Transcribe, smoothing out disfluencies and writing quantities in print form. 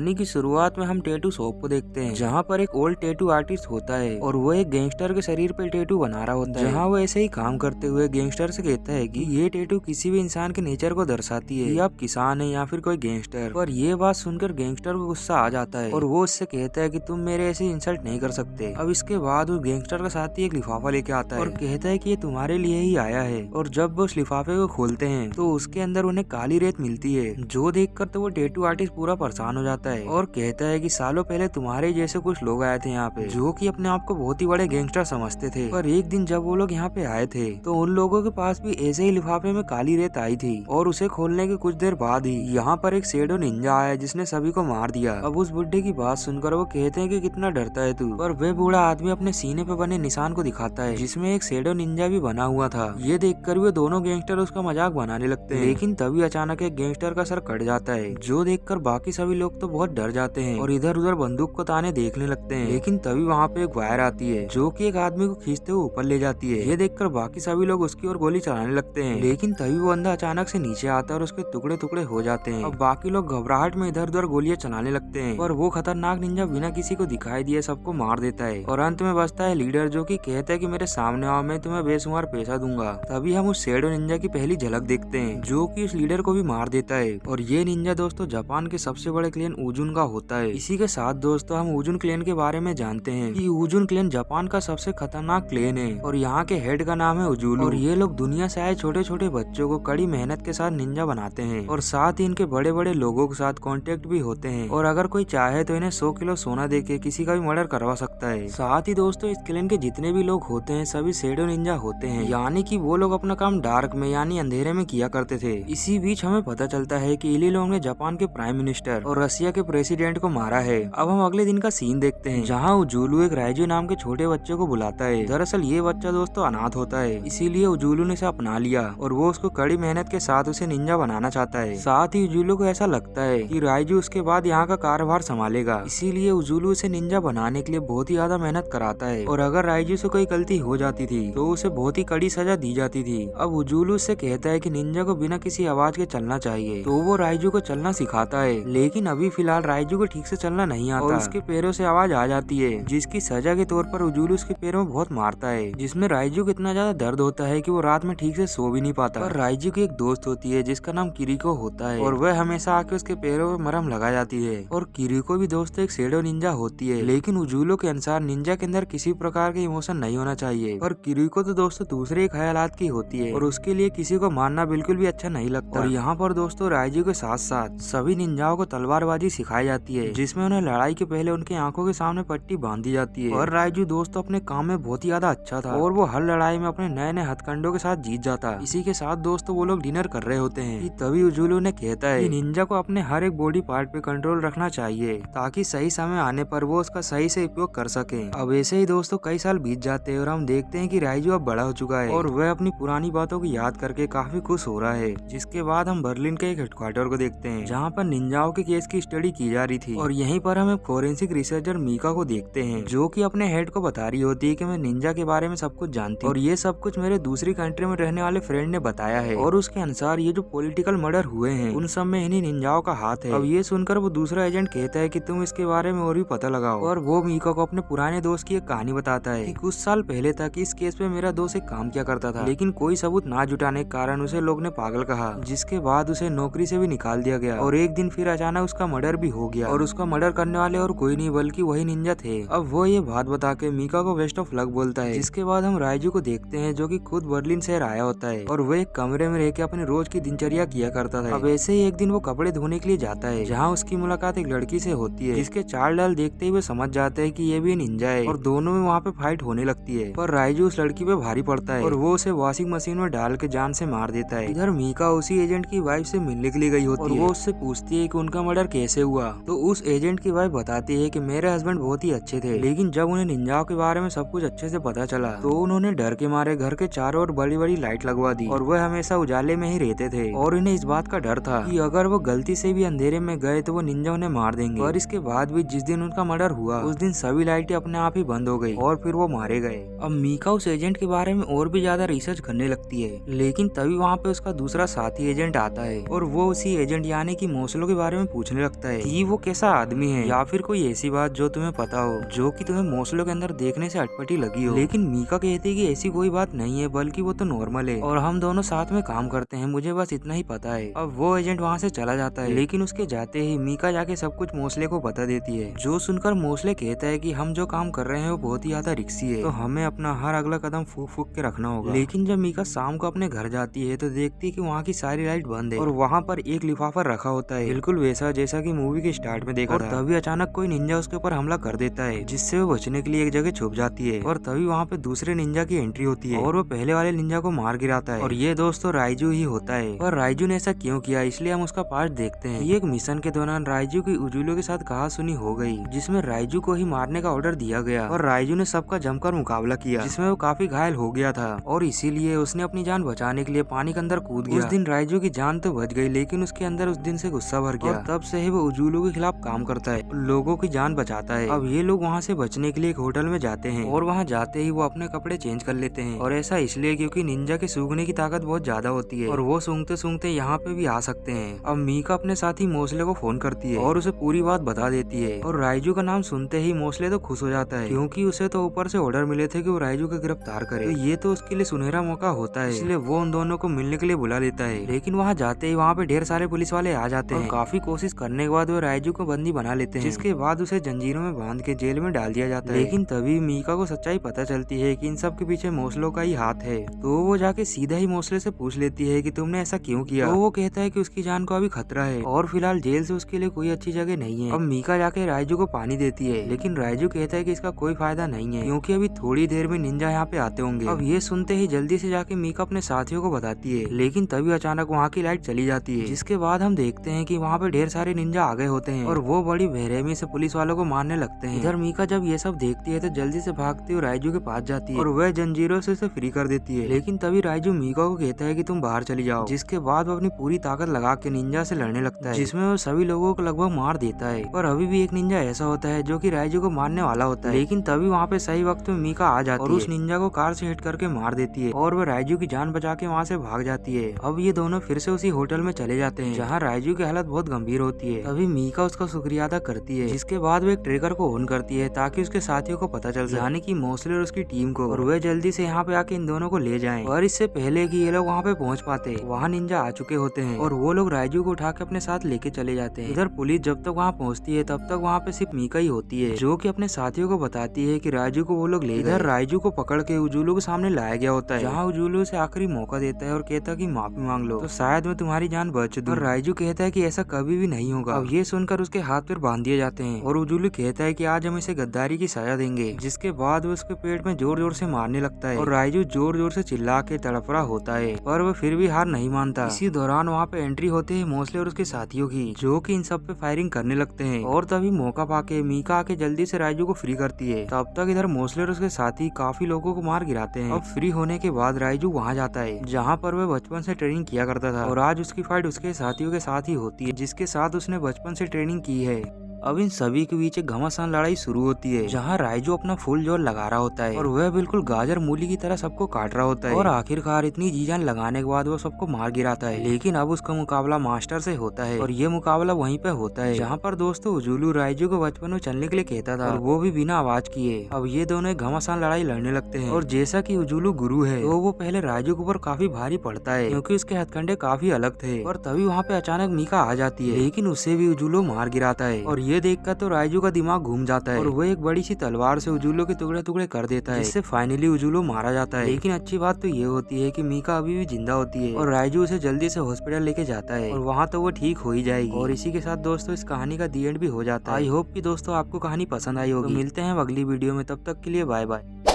कहानी की शुरुआत में हम टैटू शॉप को देखते हैं, जहाँ पर एक ओल्ड टैटू आर्टिस्ट होता है और वो एक गैंगस्टर के शरीर पे टैटू बना रहा होता है। जहाँ वो ऐसे ही काम करते हुए गैंगस्टर से कहता है कि ये टैटू किसी भी इंसान के नेचर को दर्शाती है कि आप किसान है या फिर कोई गैंगस्टर। पर ये बात सुनकर गैंगस्टर को गुस्सा आ जाता है और वो उससे कहता है कि तुम मेरे ऐसे इंसल्ट नहीं कर सकते। अब इसके बाद उस गैंगस्टर का साथी एक लिफाफा लेके आता है और कहता है कि ये तुम्हारे लिए ही आया है। और जब वो उस लिफाफे को खोलते हैं तो उसके अंदर उन्हें काली रेत मिलती है, जो देखकर तो वो टैटू आर्टिस्ट पूरा परेशान हो जाता है और कहता है कि सालों पहले तुम्हारे जैसे कुछ लोग आए थे यहाँ पे, जो कि अपने आप को बहुत ही बड़े गैंगस्टर समझते थे। पर एक दिन जब वो लोग यहाँ पे आए थे तो उन लोगों के पास भी ऐसे ही लिफाफे में काली रेत आई थी और उसे खोलने के कुछ देर बाद ही यहाँ पर एक शैडो निंजा आया जिसने सभी को मार दिया। अब उस बुड्ढे की बात सुनकर वो कहते हैं कि कितना डरता है तू, पर वह बूढ़ा आदमी अपने सीने पे बने निशान को दिखाता है जिसमें एक शैडो निंजा भी बना हुआ था। ये देखकर वे दोनों गैंगस्टर उसका मजाक बनाने लगते हैं, लेकिन तभी अचानक एक गैंगस्टर का सर कट जाता है, जो देखकर बाकी सभी लोग तो बहुत डर जाते हैं और इधर उधर बंदूक को ताने देखने लगते हैं। लेकिन तभी वहाँ पे एक वायर आती है जो कि एक आदमी को खींचते हुए ऊपर ले जाती है। ये देखकर बाकी सभी लोग उसकी ओर गोली चलाने लगते हैं, लेकिन तभी वो बंदा अचानक से नीचे आता है और उसके टुकड़े टुकड़े हो जाते हैं। अब बाकी लोग घबराहट में इधर उधर गोलियां चलाने लगते हैं, पर वो खतरनाक निंजा बिना किसी को दिखाई दिए सबको मार देता है। और अंत में बचता है लीडर, जो कि कहता है कि मेरे सामने आओ, मैं तुम्हें बेशुमार पैसा दूंगा। तभी हम उस शैडो निंजा की पहली झलक देखते हैं, जो कि उस लीडर को भी मार देता है। और ये निंजा दोस्तों जापान के सबसे बड़े क्लैन उजुन का होता है। इसी के साथ दोस्तों हम उजुन क्लैन के बारे में जानते हैं कि उजुन क्लैन जापान का सबसे खतरनाक क्लैन है और यहाँ के हेड का नाम है उजुलू। और ये लोग दुनिया से आए छोटे छोटे बच्चों को कड़ी मेहनत के साथ निंजा बनाते हैं और साथ ही इनके बड़े बड़े लोगों के साथ कांटेक्ट भी होते हैं। और अगर कोई चाहे तो इन्हें 100 किलो सोना देके किसी का भी मर्डर करवा सकता है। साथ ही दोस्तों इस क्लैन के जितने भी लोग होते हैं सभी शैडो निंजा होते हैं, यानी कि वो लोग अपना काम डार्क में यानी अंधेरे में किया करते थे। इसी बीच हमें पता चलता है कि इलीलोंग ने जापान के प्राइम मिनिस्टर और रशिया के प्रेसिडेंट को मारा है। अब हम अगले दिन का सीन देखते हैं, जहाँ उजुलू एक राइजू नाम के छोटे बच्चे को बुलाता है। दरअसल ये बच्चा दोस्तों अनाथ होता है, इसीलिए उजुलू ने इसे अपना लिया और वो उसको कड़ी मेहनत के साथ उसे निंजा बनाना चाहता है। साथ ही उजुलू को ऐसा लगता है कि राइजू उसके बाद यहाँ का कार्यभार संभालेगा, इसीलिए उजुलू उसे निंजा बनाने के लिए बहुत ही ज्यादा मेहनत कराता है। और अगर राइजू से कोई गलती हो जाती थी तो उसे बहुत ही कड़ी सजा दी जाती थी। अब उजुलू से कहता है कि निंजा को बिना किसी आवाज के चलना चाहिए, तो वो राइजू को चलना सिखाता है। लेकिन अभी फिलहाल राइजू को ठीक से चलना नहीं आता और उसके पैरों से आवाज आ जाती है, जिसकी सजा के तौर पर उजुलू उसके पैरों में बहुत मारता है, जिसमें राइजू को इतना ज्यादा दर्द होता है कि वो रात में ठीक से सो भी नहीं पाता। और राइजू की एक दोस्त होती है जिसका नाम किरिको होता है और वह हमेशा आके उसके पैरों में मरहम लगा जाती है। और किरिको भी दोस्तों एक शैडो निंजा होती है, लेकिन उजुलू के अनुसार निंजा के अंदर किसी प्रकार के इमोशन नहीं होना चाहिए। और किरिको तो दोस्तों दूसरे ख्यालात की होती है और उसके लिए किसी को मारना बिल्कुल भी अच्छा नहीं लगता। और यहाँ पर दोस्तों राइजू के साथ साथ सभी निंजाओं को तलवारबाजी सिखाई जाती है, जिसमें उन्हें लड़ाई के पहले उनकी आंखों के सामने पट्टी बांधी जाती है। और राइजू दोस्तों अपने काम में बहुत ही ज्यादा अच्छा था और वो हर लड़ाई में अपने नए नए हथकंडों के साथ जीत जाता। इसी के साथ दोस्तों वो लोग डिनर कर रहे होते हैं कि तभी उजुलू ने कहता है कि निंजा को अपने हर एक बॉडी पार्ट पे कंट्रोल रखना चाहिए ताकि सही समय आने पर वो उसका सही से उपयोग कर सके। अब ऐसे ही दोस्तों कई साल बीत जाते हैं और हम देखते हैं कि राइजू अब बड़ा हो चुका है और वह अपनी पुरानी बातों को याद करके काफी खुश हो रहा है। जिसके बाद हम बर्लिन के एक हेडक्वार्टर को देखते हैं, जहाँ पर निंजाओं के केस की स्टडी की जा रही थी। और यहीं पर हम एक फोरेंसिक रिसर्चर मीका को देखते हैं, जो कि अपने हेड को बता रही होती है कि मैं निंजा के बारे में सब कुछ जानती हूँ और ये सब कुछ मेरे दूसरी कंट्री में रहने वाले फ्रेंड ने बताया है। और उसके अनुसार ये जो पॉलिटिकल मर्डर हुए हैं उन सब में इन्हीं निंजाओं का हाथ है। अब ये सुनकर वो दूसरा एजेंट कहता है कि तुम इसके बारे में और भी पता लगाओ। और वो मीका को अपने पुराने दोस्त की एक कहानी बताता है कि कुछ साल पहले तक इस केस पे मेरा दोस्त एक काम किया करता था, लेकिन कोई सबूत ना जुटाने के कारण उसे लोग ने पागल कहा, जिसके बाद उसे नौकरी से भी निकाल दिया गया। और एक दिन फिर अचानक उसका मर्डर भी हो गया और उसका मर्डर करने वाले और कोई नहीं बल्कि वही निंजा थे। अब वो ये बात बता के मीका को बेस्ट ऑफ लक बोलता है। जिसके बाद हम राइजू को देखते हैं, जो कि खुद बर्लिन शहर आया होता है और वो एक कमरे में रह के अपनी रोज की दिनचर्या किया करता था। अब ऐसे ही एक दिन वो कपड़े धोने के लिए जाता है, जहाँ उसकी मुलाकात एक लड़की से होती है, जिसके चाल डाल देखते ही वो समझ जाते हैं कि ये भी निंजा है और दोनों में वहाँ पे फाइट होने लगती है। पर राइजू उस लड़की पे भारी पड़ता है और वो उसे वॉशिंग मशीन में डाल के जान से मार देता है। इधर मीका उसी एजेंट की वाइफ से मिलने के लिए गई होती है और वो उससे पूछती है कि उनका मर्डर कैसे हुआ। तो उस एजेंट की वाइफ बताती है कि मेरे हस्बैंड बहुत ही अच्छे थे, लेकिन जब उन्हें निंजाओं के बारे में सब कुछ अच्छे से पता चला तो उन्होंने डर के मारे घर के चारों ओर बड़ी बड़ी लाइट लगवा दी और वह हमेशा उजाले में ही रहते थे। और इन्हें इस बात का डर था कि अगर वो गलती से भी अंधेरे में गए तो वो निंजा उन्हें मार देंगे। और इसके बाद भी जिस दिन उनका मर्डर हुआ उस दिन सभी लाइटें अपने आप ही बंद हो गई और फिर वो मारे गए। अब मीका उस एजेंट के बारे में और भी ज्यादा रिसर्च करने लगती है, लेकिन तभी वहाँ पे उसका दूसरा साथी एजेंट आता है और वो उसी एजेंट यानी कि मोसलो के बारे में पूछने लगता है कि वो कैसा आदमी है, या फिर कोई ऐसी बात जो तुम्हें पता हो, जो कि तुम्हें मोस्लो के अंदर देखने से अटपटी लगी हो। लेकिन मीका कहती है कि ऐसी कोई बात नहीं है, बल्कि वो तो नॉर्मल है और हम दोनों साथ में काम करते हैं, मुझे बस इतना ही पता है। अब वो एजेंट वहाँ से चला जाता है, लेकिन उसके जाते ही मीका जाके सब कुछ मोस्ले को बता देती है, जो सुनकर मोस्ले कहता है कि हम जो काम कर रहे हैं वो बहुत ही ज्यादा रिस्की है, तो हमें अपना हर अगला कदम फूक फूक के रखना होगा। लेकिन जब मीका शाम को अपने घर जाती है तो देखती है कि वहाँ की सारी लाइट बंद है और वहाँ पर एक लिफाफा रखा होता है, बिल्कुल वैसा जैसा कि मूवी के स्टार्ट में देखा था। तभी अचानक कोई निंजा उसके ऊपर हमला कर देता है, जिससे वो बचने के लिए एक जगह छुप जाती है और तभी वहाँ पे दूसरे निंजा की एंट्री होती है और वो पहले वाले निंजा को मार गिराता है। और ये दोस्तों राइजू ही होता है। और राइजू ने ऐसा क्यों किया, इसलिए हम उसका पार्ट देखते हैं। ये एक मिशन के दौरान राइजू की उजुलो के साथ कहा सुनी हो गई, जिसमें राइजू को ही मारने का ऑर्डर दिया गया और राइजू ने सबका जमकर मुकाबला किया, जिसमें वो काफी घायल हो गया था और इसीलिए उसने अपनी जान बचाने के लिए पानी के अंदर कूद गया। उस दिन राइजू की जान तो बच गई, लेकिन उसके अंदर उस दिन से गुस्सा भर गया और तब से ही वो उजुलो के खिलाफ काम करता है, लोगों की जान बचाता है। अब ये लोग वहाँ से बचने के लिए एक होटल में जाते हैं और वहाँ जाते ही वो अपने कपड़े चेंज कर लेते हैं, और ऐसा इसलिए क्योंकि निंजा के सूंघने की ताकत बहुत ज्यादा होती है और वो सूंघते सूंघते यहाँ पे भी आ सकते हैं। अब मीका अपने साथी मोस्ले को फोन करती है और उसे पूरी बात बता देती है, और राइजू का नाम सुनते ही मोस्ले तो खुश हो जाता है, क्योंकि उसे तो ऊपर से ऑर्डर मिले थे कि वो राइजू को गिरफ्तार करे, तो ये तो उसके लिए सुनहरा मौका होता है, इसलिए वो उन दोनों को मिलने के लिए बुला लेता है। लेकिन वहाँ जाते ही वहाँ पे ढेर सारे पुलिस वाले आ जाते हैं, काफी कोशिश करने के बाद वो राइजू को बंदी बना लेते हैं, जिसके बाद उसे जंजीरों में बांध के जेल में डाल दिया जाता है। लेकिन तभी मीका को सच्चाई पता चलती है कि इन सब के पीछे मोस्लो का ही हाथ है, तो वो जाके सीधा ही मोस्ले से पूछ लेती है कि तुमने ऐसा क्यों किया। तो वो कहता है कि उसकी जान को अभी खतरा है और फिलहाल जेल से उसके लिए कोई अच्छी जगह नहीं है। अब मीका जाके राइजू को पानी देती है, लेकिन राइजू कहता है कि इसका कोई फायदा नहीं है, क्योंकि अभी थोड़ी देर में निंजा यहाँ पे आते होंगे। अब ये सुनते ही जल्दी से जाके मीका अपने साथियों को बताती है, लेकिन तभी अचानक वहाँ की लाइट चली जाती है, जिसके बाद हम देखते हैं कि वहाँ पे ढेर सारे निंजा आ गए होते हैं और वो बड़ी बेरहमी से पुलिस वालों को मारने लगते हैं। इधर मीका जब ये सब देखती है तो जल्दी से भागती हुई राइजू के पास जाती है और वह जंजीरों से उसे फ्री कर देती है। लेकिन तभी राइजू मीका को कहता है कि तुम बाहर चली जाओ, जिसके बाद वो अपनी पूरी ताकत लगा के निंजा से लड़ने लगता है, जिसमें वो सभी लोगों को लगभग मार देता है। पर अभी भी एक निंजा ऐसा होता है जो कि राइजू को मारने वाला होता है, लेकिन तभी वहाँ पे सही वक्त में मीका आ जाती है और उस निंजा को कार से हिट करके मार देती है और वो राइजू की जान बचा के वहाँ से भाग जाती है। अब ये दोनों फिर से उसी होटल में चले जाते हैं, जहाँ राइजू की हालत बहुत गंभीर होती है। तभी मीका उसका शुक्रिया अदा करती है, जिसके बाद वो एक ट्रिगर को ऑन करती है ताकि उसके साथियों को पता चल जाए, यानी कि मोस्ले और उसकी टीम को, और वह जल्दी से यहाँ पे आके इन दोनों को ले जाएं। और इससे पहले कि ये लोग वहाँ पे पहुँच पाते, वहाँ निंजा आ चुके होते हैं और वो लोग राइजू को उठा के अपने साथ लेके चले जाते हैं। इधर पुलिस जब तक वहाँ पहुँचती है तब तक वहाँ पे सिर्फ मीका ही होती है, जो कि अपने साथियों को बताती है कि राइजू को वो लोग ले। इधर राइजू को पकड़ के उजुलू के सामने लाया गया होता है, जहाँ उजुलू से आखिरी मौका देता है और कहता है कि माफी मांग लो तो शायद मैं तुम्हारी जान बच दूं। और राइजू कहता है कि ऐसा कभी भी नहीं होगा। अब ये सुनकर उसके हाथ पैर बांध दिए जाते हैं और उजुलू कहता है कि आज हम इसे गद्दारी की सजा देंगे, जिसके बाद वो उसके पेट में जोर जोर से मारने लगता है और राइजू जोर जोर से चिल्ला के तड़प रहा होता है, पर वो फिर भी हार नहीं मानता। इसी दौरान वहाँ पे एंट्री होते है मोस्ले और उसके साथियों की, जो कि इन सब पे फायरिंग करने लगते हैं और तभी मौका पाके मीका आके जल्दी से राइजू को फ्री करती है। तब तक इधर मोस्ले और उसके साथी काफी लोगों को मार गिराते हैं। अब फ्री होने के बाद राइजू वहाँ जाता है जहाँ पर वह बचपन से ट्रेनिंग किया करता था, और आज उसकी फाइट उसके साथियों के साथ ही होती है, जिसके साथ उसने बचपन से ट्रेनिंग की है। अब इन सभी के बीच एक घमासान लड़ाई शुरू होती है, जहाँ राइजू अपना फुल जोर लगा रहा होता है और वह बिल्कुल गाजर मूली की तरह सबको काट रहा होता है, और आखिरकार इतनी जी जान लगाने के बाद वो सबको मार गिराता है। लेकिन अब उसका मुकाबला मास्टर से होता है, और ये मुकाबला वहीं पे होता है जहाँ पर दोस्तों उजुलू राइजू को बचपन में चलने के लिए कहता था, और वो भी बिना आवाज किए। अब ये दोनों घमासान लड़ाई लड़ने लगते हैं, और जैसा की उजुलू गुरु है तो वो पहले राइजू के ऊपर काफी भारी पड़ता है, क्योंकि उसके हथकंडे काफी अलग थे। और तभी वहाँ पे अचानक मीका आ जाती है, लेकिन उसे भी उजुलू मार गिराता है, और ये देखकर तो राइजू का दिमाग घूम जाता है और वो एक बड़ी सी तलवार से उजुलू के टुकड़े टुकड़े कर देता है, जिससे फाइनली उजुलू मारा जाता है। लेकिन अच्छी बात तो ये होती है कि मीका अभी भी जिंदा होती है, और राइजू उसे जल्दी से हॉस्पिटल लेके जाता है, और वहाँ तो वो ठीक हो ही जाएगी। और इसी के साथ दोस्तों इस कहानी का दी एंड भी हो जाता है। आई होप कि दोस्तों आपको कहानी पसंद आई होगी। तो मिलते हैं अगली वीडियो में, तब तक के लिए बाय बाय।